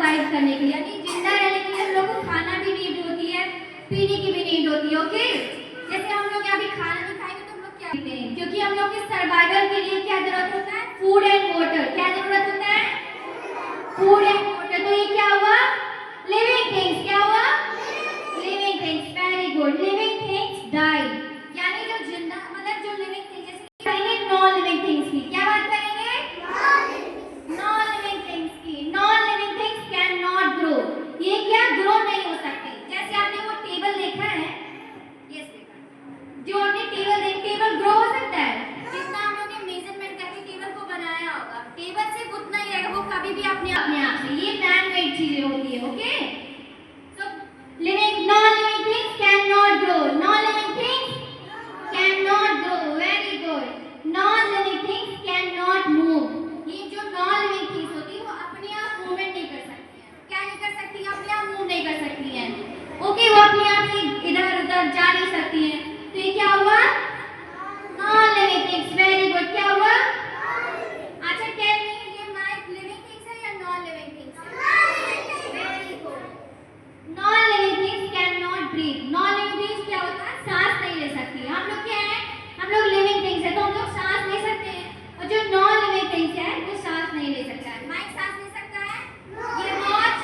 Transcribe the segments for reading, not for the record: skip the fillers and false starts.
Survive करने के लिए, यानी जिंदा रहने के लिए हम लोग को खाना भी नीड होती है, पीने की भी नीड होती है। ओके, जैसे हम लोग अभी खाना नहीं खाएंगे तो हम लोग क्या पीते हैं, क्योंकि हम लोग के सर्वाइवल के लिए क्या जरूरत होता है, फूड एंड वाटर। क्या जरूरत होता है, फूड एंड वाटर। तो ये क्या हुआ, लिविंग थिंग्स। क्या हुआ, living things. Very good. Living things die, यानी जो जिंदा मतलब जो लिविंग थिंग्स, जैसे करेंगे नॉन लिविंग थिंग्स की। क्या बात करेंगे, नॉन लिविंग थिंग्स की। Non living things can not grow, ये क्या ग्रो नहीं हो सकती। जैसे आपने वो टेबल देखा है, यस देखा, जो आपने टेबल देखा, टेबल ग्रो हो सकता है, जितना हम लोग ने मेजरमेंट करके टेबल को बनाया होगा, टेबल से उतना ही रहेगा, वो कभी भी अपने आप से, ये मैन मेड चीजें होती है। Okay, so living non living things can not grow, non living things can not grow. Very good. Non living things can not move, ये जो नॉन लिविंग थिंग्स होती है वो अपने आप मूवमेंट नहीं कर सकती है। क्या नहीं कर सकती, अपने आप मूव नहीं कर सकती है। ओके, वो अपने आप से इधर उधर जा नहीं सकती है। तो ये क्या हुआ, non living things. Very good. क्या हुआ, अच्छा टेल मी, ये माइक लिविंग थिंग्स है या नॉन लिविंग थिंग्स है, very good. Non living things can not breathe, non living things क्या होता है, सांस नहीं ले सकती। हम लोग क्या है, हम लोग लिविंग थिंग्स है तो हम लोग सांस ले सकते हैं, और जो नॉन लिविंग थिंग्स है वो सांस नहीं ले सकता है। माइक सांस ले सकता है, ये वॉच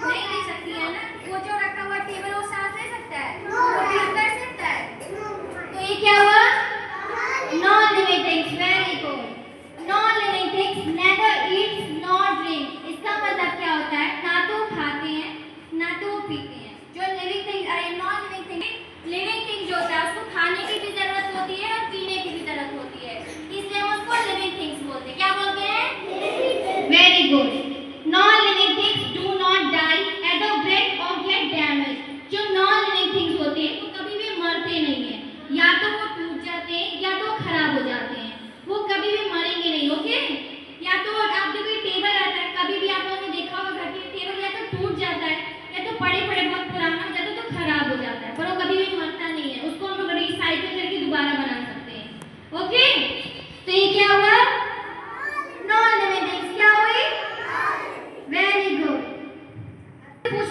नहीं ले सकती है ना, वो जो रखा हुआ टेबल वो सांस ले सकता है, वो ब्रीथ कर सकता है। तो ये क्या हुआ, non living things. Very good. Non living things never Yeats nor drink, इसका मतलब क्या होता है, ना तो खाते हैं ना तो पीते हैं। जो लिविंग थिंग, अरे non living thing, living thing जो होता है उसको खाने की भी जरूरत होती है और पीने की भी जरूरत होती है, इसलिए हम उसको लिविंग थिंग्स बोलते हैं। क्या बोलते हैं, very good. Non living things do not die at the breath और गेट डैमेज, जो नॉन लिविंग थिंग्स होते हैं वो कभी भी मरते नहीं है, या तो वो टूट जाते हैं या तो खराब हो जाते हैं, वो कभी भी मरेंगे नहीं। ओके, या तो आप जो कोई टेबल आता है, कभी भी आप लोगों ने देखा होगा घर के टेबल या तो टूट जाता है या तो पड़े पड़े बहुत पुराना हो जाता है तो खराब हो जाता है, पर वो कभी भी मरता नहीं है, उसको हम लोग रिसाइकिल करके दोबारा बना सकते हैं। ओके, तो ये क्या हुआ, नॉन लिविंग थिंग्स क्या हुई, वेरी गुड। पूछ